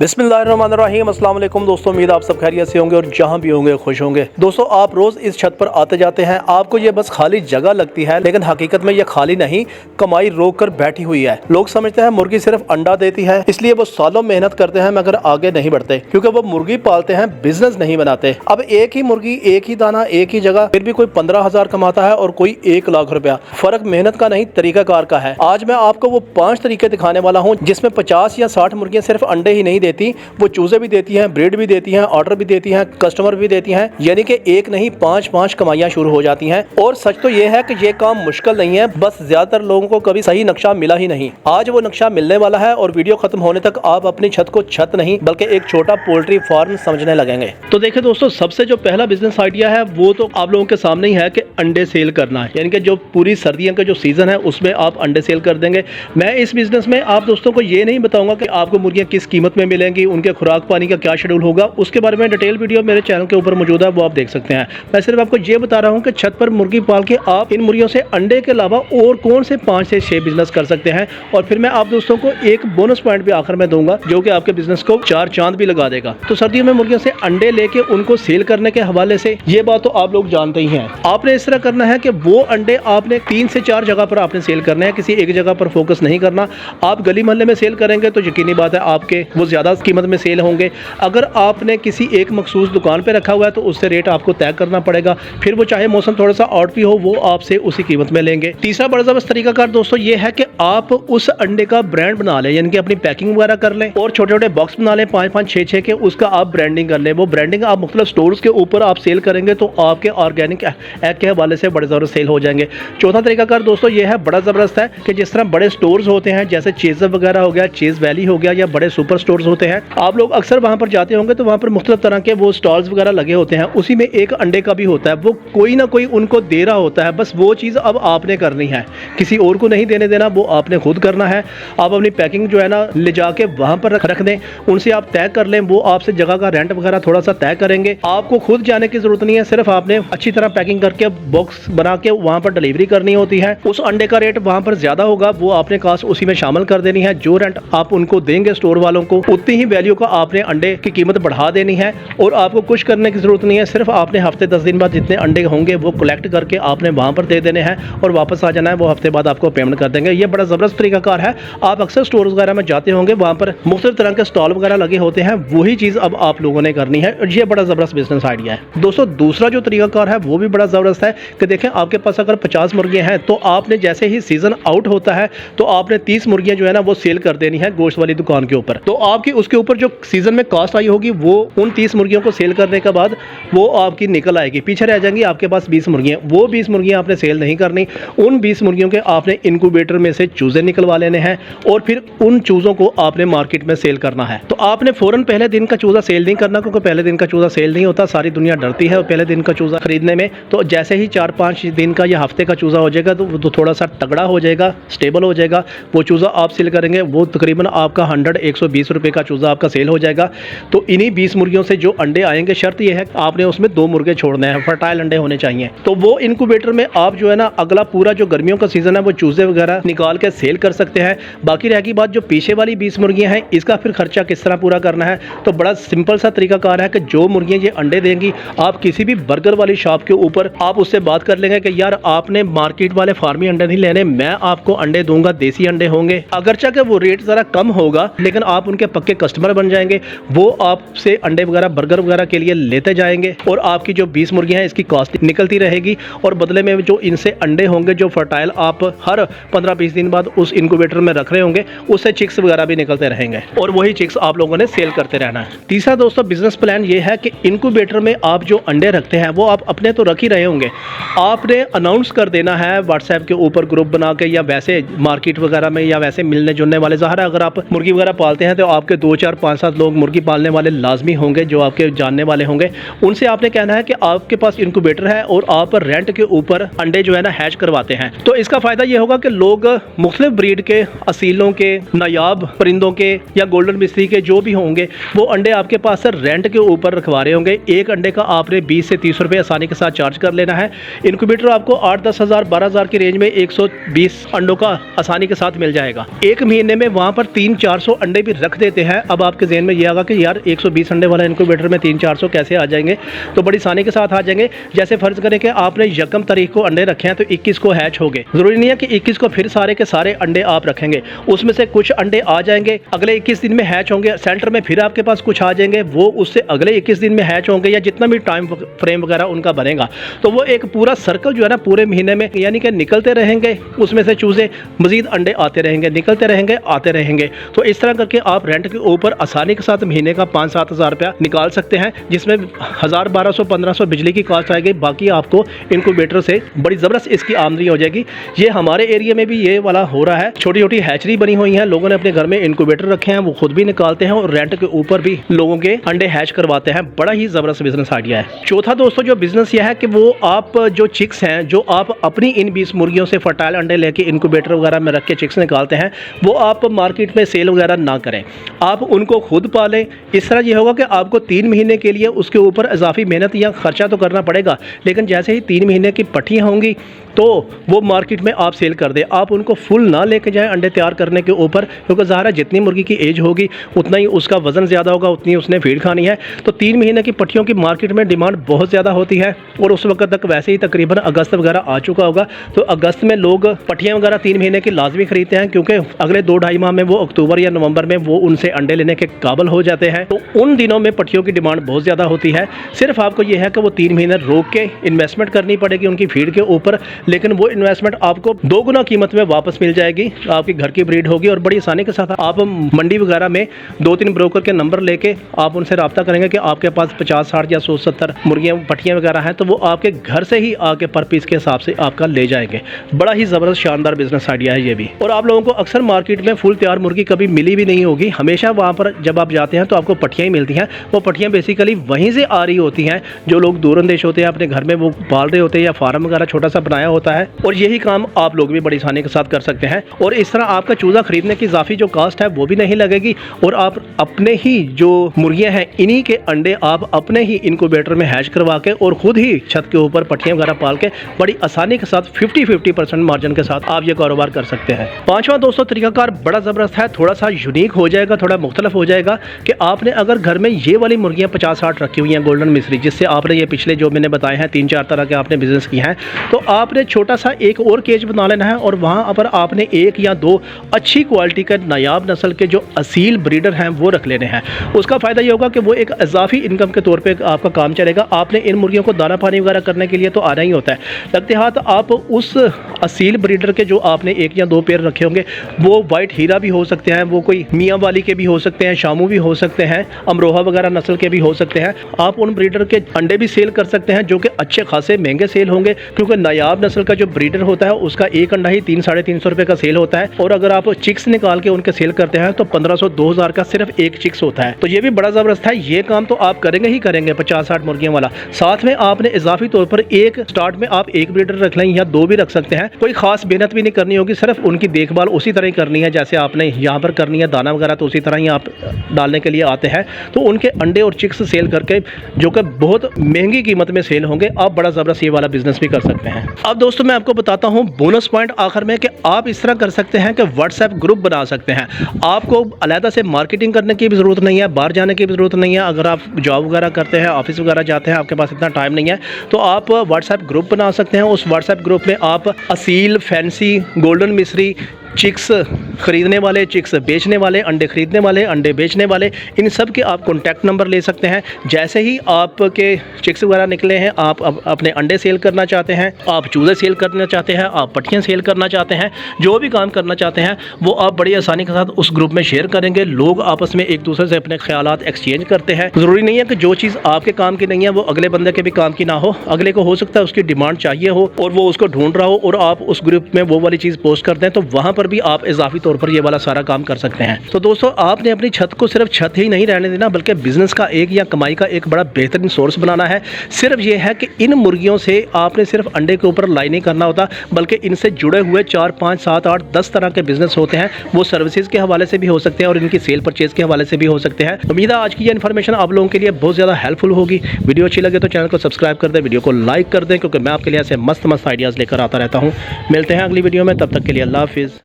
बिस्मिल्लाहिर्रहमानिर्रहीम अस्सलाम वालेकुम दोस्तों, उम्मीद आप सब खैरियत से होंगे और जहां भी होंगे खुश होंगे। दोस्तों, आप रोज़ इस छत पर आते जाते हैं, आपको ये बस खाली जगह लगती है, लेकिन हकीकत में ये खाली नहीं, कमाई रोक कर बैठी हुई है। लोग समझते हैं मुर्गी सिर्फ अंडा देती है, इसलिए वो सालों मेहनत करते हैं मगर आगे नहीं बढ़ते, क्योंकि वो मुर्गी पालते हैं, बिजनेस नहीं बनाते। अब एक ही मुर्गी, एक ही दाना, एक ही जगह, फिर भी कोई 15,000 कमाता है और कोई 1 लाख रुपया। फर्क मेहनत का नहीं, तरीकाकार का है। आज मैं आपको वो 5 तरीके दिखाने वाला हूँ जिसमें 50 या 60 मुर्गियाँ सिर्फ अंडे ही नहीं देती, वो चूजे भी देती हैं, ब्रीड भी देती हैं, ऑर्डर भी देती हैं, कस्टमर भी देती हैं, यानी कि एक नहीं 5-5 कमाइयां शुरू हो जाती हैं। और सच तो ये है कि ये काम मुश्किल नहीं है, बस ज्यादातर लोगों को कभी सही नक्शा मिला ही नहीं। आज वो नक्शा मिलने वाला है और वीडियो खत्म होने तक आप अपनी छत को छत नहीं बल्कि एक छोटा पोल्ट्री फार्म समझने लगेंगे। तो देखिए दोस्तों, सबसे जो पहला बिजनेस आइडिया है वो तो आप लोगों के सामने ही है कि अंडे सेल करना है, यानी कि जो पूरी सर्दियों का जो सीजन है उसमें आप अंडे सेल कर देंगे। मैं इस बिजनेस में आप दोस्तों को ये नहीं बताऊंगा कि आपको मुर्गियां किस कीमत में मिलेंगी, उनके खुराक पानी का क्या शेड्यूल होगा, उसके बारे में डिटेल वीडियो मेरे चैनल के ऊपर मौजूद है, वो आप देख सकते हैं। मैं सिर्फ आपको ये बता रहा हूं कि छत पर मुर्गी पाल के आप इन मुर्गियों से अंडे के अलावा और कौन से 5 से 6 बिजनेस कर सकते हैं। और फिर मैं आप दोस्तों को एक बोनस पॉइंट भी आखिर में दूंगा जो कि आपके बिजनेस को 4 चांद भी लगा देगा। तो सर्दियों में मुर्गियों से अंडे लेके उनको सेल करने के हवाले से ये बात तो आप लोग जानते ही हैं। आपने इस तरह करना है कि वो अंडे आपने 3 से 4 जगह पर आपने सेल करने हैं, किसी एक जगह पर फोकस नहीं करना। आप गली मोहल्ले में सेल करेंगे तो यकीनी बात है आपके वो ज्यादा कीमत में सेल होंगे। अगर आपने किसी एक मखसूस दुकान पे रखा हुआ है तो उससे रेट आपको तय करना पड़ेगा, फिर वो चाहे मौसम थोड़ा सा आउट भी हो, वो आपसे उसी कीमत में लेंगे। तीसरा बड़ा जबरदस्त तरीकाकार दोस्तों ये है कि आप उस अंडे का ब्रांड बना लें, यानी कि अपनी पैकिंग वगैरह कर लें और छोटे छोटे बॉक्स बना लें 5-5 6-6 के, उसका आप ब्रांडिंग कर लें। वो ब्रांडिंग आप मुख्तलिफ स्टोर्स के ऊपर आप सेल करेंगे तो आपके ऑर्गेनिक एग के हवाले से बड़े ज़बरदस्त सेल हो जाएंगे। चौथा तरीकाकार दोस्तों ये है, बड़ा ज़बरदस्त है, कि जिस तरह बड़े स्टोर्स होते हैं जैसे चीज़ वगैरह हो गया, चीज़ वैली हो गया, या बड़े सुपर स्टोर्स होते हैं, आप लोग अक्सर वहाँ पर जाते होंगे तो वहाँ पर मुख्तलिफ तरह के वो स्टॉल्स वगैरह लगे होते हैं, उसी में एक अंडे का भी होता है, वो कोई ना कोई उनको दे रहा होता है। बस वो चीज़ अब आपने करनी है, किसी और को नहीं देने देना, वो आपने खुद करना है। आप अपनी पैकिंग जो है ना ले जाके वहाँ पर रख दें, उनसे आप तय कर लें, वो आपसे जगह का रेंट वगैरह थोड़ा सा तय करेंगे। आपको खुद जाने की जरूरत नहीं है, सिर्फ आपने अच्छी तरह पैकिंग करके बॉक्स बना के वहाँ पर डिलीवरी करनी होती है। उस अंडे का रेट वहाँ पर ज़्यादा होगा, वो आपने कास्ट उसी में शामिल कर देनी है। जो रेंट आप उनको देंगे स्टोर वालों को, उतनी ही वैल्यू का आपने अंडे की कीमत बढ़ा देनी है। और आपको कुछ करने की जरूरत नहीं है, सिर्फ आपने हफ्ते 10 दिन बाद जितने अंडे होंगे वो कलेक्ट करके आपने वहां पर दे देने हैं और वापस आ जाना है, वो हफ्ते बाद आपको पेमेंट कर देंगे। ये बड़ा जबरदस्त तरीकाकार है। आप अक्सर स्टोर्स वगैरह में जाते होंगे, वहां पर मुख्तलिफ तरह के स्टॉल वगैरह लगे होते हैं, वही चीज अब आप लोगों ने करनी है और ये बड़ा जबरदस्त बिजनेस आइडिया है। दोस्तों, दूसरा जो तरीकाकार है वो भी बड़ा जबरदस्त है कि देखें, आपके पास अगर 50 मुर्गियां हैं तो आपने जैसे ही सीजन आउट होता है तो आपने 30 मुर्गियां जो है ना वो सेल कर देनी है गोश्त वाली दुकान के ऊपर। तो आपकी उसके ऊपर जो सीजन में कॉस्ट आई होगी वो उन 30 मुर्गियों को सेल करने के बाद वो आपकी निकल आएगी, पीछे रह जाएंगी आपके पास 20 मुर्गियां। वो 20 मुर्गियां आपने सेल नहीं करनी, उन 20 मुर्गियों के आपने इनक्यूबेटर में से चूजे निकलवा लेने हैं और फिर उन चूजों को आपने मार्केट में सेल करना है। तो आपने फौरन पहले दिन का चूजा सेल नहीं करना, क्योंकि पहले दिन का चूजा सेल नहीं होता, सारी दुनिया डरती है पहले दिन का चूजा खरीदने में। तो जैसे ही 4-5 दिन का या हफ्ते का चूजा हो जाएगा तो थोड़ा सा तगड़ा हो जाएगा, स्टेबल हो जाएगा, वो चूजा आप सेल करेंगे, वो तकरीबन आपका 100-120 रुपए का चूजा आपका सेल हो जाएगा। तो इन्हीं 20 मुर्गियों से जो अंडे आएंगे, शर्त यह है आपने उसमें 2 मुर्गे छोड़ने हैं, फर्टाइल अंडे होने चाहिए। तो वो इनक्यूबेटर में आप जो है ना अगला पूरा जो गर्मियों का सीजन है वो चूजे वगैरह निकाल के सेल कर सकते हैं। बाकी रह गई बात जो पीछे वाली 20 मुर्गियां हैं, इसका फिर खर्चा किस तरह पूरा करना है। तो बड़ा सिंपल सा तरीकाकार है कि जो मुर्गियां ये अंडे देंगी, आप किसी भी बर्गर वाली शॉप के ऊपर आप उससे बात कर लेंगे कि यार आपने मार्केट वाले फार्मी अंडे नहीं लेने, मैं आपको अंडे दूंगा, देसी अंडे होंगे। अगरचे के वो रेट जरा कम होगा लेकिन आप उनके पक्के कस्टमर बन जाएंगे, वो आपसे अंडे वगैरह बर्गर वगैरह के लिए लेते जाएंगे और आपकी जो 20 मुर्गियां हैं इसकी कॉस्ट निकलती रहेगी। और बदले में जो इनसे अंडे होंगे जो फर्टाइल आप हर 15-20 दिन बाद उस इनक्यूबेटर में रख रहे होंगे, उससे चिक्स वगैरह भी निकलते रहेंगे और वही चिक्स आप लोगों ने सेल करते रहना है। तीसरा दोस्तों बिजनेस प्लान ये है कि इनक्यूबेटर में आप जो अंडे रखते हैं वो आप अपने तो रख ही रहे होंगे, आपने अनाउंस कर देना है व्हाट्सएप के ऊपर ग्रुप बना के, या वैसे मार्केट वगैरह में या वैसे मिलने जुलने वाले, ज़ाहिर है अगर आप मुर्गी वगैरह पालते हैं तो आपके 2-4-5-7 लोग मुर्गी पालने वाले लाजमी होंगे जो आपके जानने वाले होंगे। उनसे आपने कहना है कि आपके पास इनक्यूबेटर है और आप रेंट के ऊपर अंडे जो है ना हैच करवाते हैं। तो इसका फायदा ये होगा कि लोग मुख्तलिफ ब्रीड के, असीलों के, नायाब परिंदों के या गोल्डन मिस्त्री के जो भी होंगे वो अंडे आपके पास से रेंट के ऊपर रखवा रहे होंगे। एक अंडे का आपने 20 से 30 रुपये आसानी के साथ चार्ज कर लेना है। इनक्यूबेटर आपको 8-10 हज़ार 12 हज़ार की रेंज में 120 अंडों का आसानी के साथ मिल जाएगा। एक महीने में वहाँ पर 300-400 अंडे भी रख देते हैं, अब आपके जहन में ये आगा कि यार 120 अंडे वाला इनक्यूबेटर में 300-400 कैसे आ जाएंगे। तो बड़ी आसानी के साथ आ जाएंगे। जैसे फ़र्ज़ करें कि आपने 1 तारीख को अंडे रखे हैं तो 21 को हैच हो गए। ज़रूरी नहीं है कि 21 को फिर सारे के सारे अंडे आप रखेंगे, उसमें से कुछ अंडे आ जाएंगे, अगले 21 दिन में हैच होंगे, सेंटर में फिर आपके पास कुछ आ जाएंगे, वो उससे अगले 21 दिन में हैच होंगे, या जितना भी टाइम फ्रेम वगैरह उनका बनेगा। तो वो एक पूरा सर्कल जो है ना पूरे महीने में यानी कि निकलते रहेंगे, उसमें से चूज़े मज़ीद अंडे आते रहेंगे, निकलते रहेंगे, आते रहेंगे। तो इस तरह करके आप रेंट के ऊपर आसानी के साथ महीने का 5-7 हज़ार रुपया निकाल सकते हैं, जिसमें 1000, 1200-1500 बिजली की कॉस्ट आएगी। बाकी आपको इनक्यूबेटर से बड़ी ज़बरदस्त इसकी आमदनी हो जाएगी। ये हमारे एरिया में भी ये वाला हो रहा है। छोटी छोटी हैचरी बनी हुई है, लोगों ने अपने घर में इनक्यूबेटर रखे हैं, वो खुद भी निकालते हैं और रेंट के ऊपर भी लोगों के अंडे हैच करवाते हैं। बड़ा ही ज़बरदस्त बिजनेस आइडिया है। चौथा दोस्तों जो बिजनेस यह है कि वो आप जो चिक्स हैं, जो आप अपनी इन 20 मुर्गियों से फर्टाइल अंडे लेके इनक्यूबेटर वगैरह में रख के चिक्स निकालते हैं, वो आप मार्केट में सेल वगैरह ना करें, आप उनको खुद पालें। इस तरह ये होगा कि आपको 3 महीने के लिए उसके ऊपर इजाफी मेहनत या खर्चा तो करना पड़ेगा, लेकिन जैसे ही 3 महीने की पट्टियाँ होंगी तो वो मार्केट में आप सेल कर दें। आप उनको फुल ना लेके जाएं अंडे तैयार करने के ऊपर, क्योंकि ज़ाहिर है जितनी मुर्गी की एज होगी उतना ही उसका वज़न ज़्यादा होगा, उतनी उसने फीड खानी है। तो 3 महीने की पट्टियों की मार्केट में डिमांड बहुत ज़्यादा होती है, और उस वक्त तक वैसे ही तकरीबन अगस्त वगैरह आ चुका होगा। तो अगस्त में लोग पट्टियाँ वगैरह 3 महीने की लाजमी खरीदते हैं, क्योंकि अगले 2-2.5 माह में वो अक्टूबर या नवंबर में वो उनसे अंडे लेने के काबिल हो जाते हैं। तो उन दिनों में पट्टियों की डिमांड बहुत ज़्यादा होती है। सिर्फ आपको ये है कि वो 3 महीने रोक के इन्वेस्टमेंट करनी पड़ेगी उनकी फीड के ऊपर, लेकिन वो इन्वेस्टमेंट आपको 2 गुना कीमत में वापस मिल जाएगी। आपकी घर की ब्रीड होगी, और बड़ी आसानी के साथ आप मंडी वगैरह में 2-3 ब्रोकर के नंबर लेके आप उनसे रब्ता करेंगे कि आपके पास 50-60 या 100-70 मुर्गियाँ पट्टियाँ वगैरह हैं, तो वो आपके घर से ही आके पर पीस के हिसाब से आपका ले जाएंगे। बड़ा ही ज़बरदस्त शानदार बिजनेस आइडिया है ये भी। और आप लोगों को अक्सर मार्केट में फुल तैयार मुर्गी कभी मिली भी नहीं होगी। हमेशा वहाँ पर जब आप जाते हैं तो आपको पट्टियाँ ही मिलती हैं। वो पट्टियाँ बेसिकली वहीं से आ रही होती हैं, जो लोग दूरंदेश होते हैं अपने घर में वो पाल रहे होते हैं, या फार्म वगैरह छोटा सा बनाया होता है। और यही काम आप लोग भी बड़ी आसानी के साथ कर सकते हैं। और इस तरह आपका चूज़ा खरीदने की इजाफी जो कास्ट है वो भी नहीं लगेगी, और आप अपने ही जो मुर्गियां हैं इन्हीं के अंडे आप अपने ही इनक्यूबेटर में हैच करवा के और खुद ही छत के ऊपर पट्टियां वगैरह पाल के बड़ी आसानी के साथ 50-50% मार्जिन के साथ आप ये कारोबार कर सकते हैं। पांचवा दोस्तों तरीकाकार बड़ा ज़बरदस्त है, थोड़ा सा यूनिक हो जाएगा, थोड़ा मुख्तलिफ हो जाएगा, कि आपने अगर घर में ये वाली मुर्गियाँ 50-60 रखी हुई हैं गोल्डन मिस्री, जिससे आपने ये पिछले जो मैंने बताए हैं 3-4 तरह के आपने बिजनेस किए हैं, तो आपने छोटा सा एक और केज बना लेना है, और वहाँ पर आपने 1 या 2 अच्छी क्वालिटी के नायाब नस्ल के जो असील ब्रीडर हैं वो रख लेने हैं। उसका फ़ायदा ये होगा कि वो एक इजाफी इनकम के तौर पे आपका काम चलेगा। आपने इन मुर्गियों को दाना पानी वगैरह करने के लिए तो आना ही होता है, लगते हाथ आप उस असील ब्रीडर के जो आपने 1 या 2 पेयर रखे होंगे, वो वाइट हीरा भी हो सकते हैं, वो कोई मियाँ वाली के भी हो सकते हैं, शामू भी हो सकते हैं, अमरोहा वगैरह नस्ल के भी हो सकते हैं। आप उन ब्रीडर के अंडे भी सेल कर सकते हैं, जो कि अच्छे खासे महंगे सेल होंगे, क्योंकि नायाब नस्ल का जो ब्रीडर होता है उसका एक अंडा ही 300-350 रुपये का सेल होता है। और अगर आप चिक्स निकाल के उनके सेल करते हैं तो 1500-2000 का सिर्फ एक चिक्स होता है। तो ये भी बड़ा ज़बरदस्त है। ये काम तो आप करेंगे ही करेंगे 50-60 मुर्गियों वाला। साथ में आपने इजाफी तौर पर एक स्टार्ट में आप 1 ब्रीडर रख लें या 2 भी रख सकते हैं। कोई खास मेहनत भी नहीं करनी होगी, सिर्फ उनकी देखभाल उसी तरह ही करनी है जैसे आपने यहाँ पर करनी है। दाना वगैरह तो उसी तरह ही आप डालने के लिए आते हैं। तो उनके अंडे और चिक्स सेल करके, जो कि बहुत महंगी कीमत में सेल होंगे, आप बड़ा ज़बरदस्त ये वाला बिजनेस भी कर सकते हैं। अब दोस्तों मैं आपको बताता हूँ बोनस पॉइंट आखिर में, कि आप इस तरह कर सकते हैं कि व्हाट्सएप ग्रुप बना सकते हैं। आपको अलहदा से मार्केटिंग करने की भी ज़रूरत नहीं है, बाहर जाने की भी ज़रूरत नहीं है। अगर आप जॉब वगैरह करते हैं, ऑफिस वगैरह जाते हैं, आपके पास इतना टाइम नहीं है, तो आप व्हाट्सएप ग्रुप बना सकते हैं। उस व्हाट्सएप ग्रुप में आप असील, फैंसी, गोल्डन मिस्री, चिक्स खरीदने वाले, चिक्स बेचने वाले, अंडे खरीदने वाले, अंडे बेचने वाले, इन सब के आप कॉन्टैक्ट नंबर ले सकते हैं। जैसे ही आपके चिक्स वगैरह निकले हैं, आप अपने अंडे सेल करना चाहते हैं, आप चूज़े सेल करना चाहते हैं, आप पट्टियाँ सेल करना चाहते हैं, जो भी काम करना चाहते हैं वो आप बड़ी आसानी के साथ उस ग्रुप में शेयर करेंगे। लोग आपस में एक दूसरे से अपने ख्यालात एक्सचेंज करते हैं। ज़रूरी नहीं है कि जो चीज़ आपके काम की नहीं है वो अगले बंदे के भी काम की ना हो। अगले को हो सकता है उसकी डिमांड चाहिए हो और वो उसको ढूंढ रहा हो, और आप उस ग्रुप में वो वाली चीज़ पोस्ट कर दें, तो वहाँ पर भी आप इजाफी तौर पर ये वाला सारा काम कर सकते हैं। तो दोस्तों आपने अपनी छत को सिर्फ छत ही नहीं रहने देना, बल्कि बिजनेस का एक या कमाई का एक बड़ा बेहतरीन सोर्स बनाना है। सिर्फ ये है कि इन मुर्गियों से आपने सिर्फ अंडे के ऊपर लाई नहीं करना होता, बल्कि इनसे जुड़े हुए 4, 5, 7, 8, 10 तरह के बिजनेस होते हैं। वो सर्विसेज के हवाले से भी हो सकते हैं और इनकी सेल परचेज के हवाले से भी हो सकते हैं। उम्मीद है आज की ये इन्फॉर्मेशन आप लोगों के लिए बहुत ज़्यादा हेल्पफुल होगी। वीडियो अच्छी लगे तो चैनल को सब्सक्राइब कर दें, वीडियो को लाइक कर दें, क्योंकि मैं आपके लिए ऐसे मस्त आइडियाज़ लेकर आता रहता हूँ। मिलते हैं अगली वीडियो में, तब तक के लिए अल्लाह हाफिज़।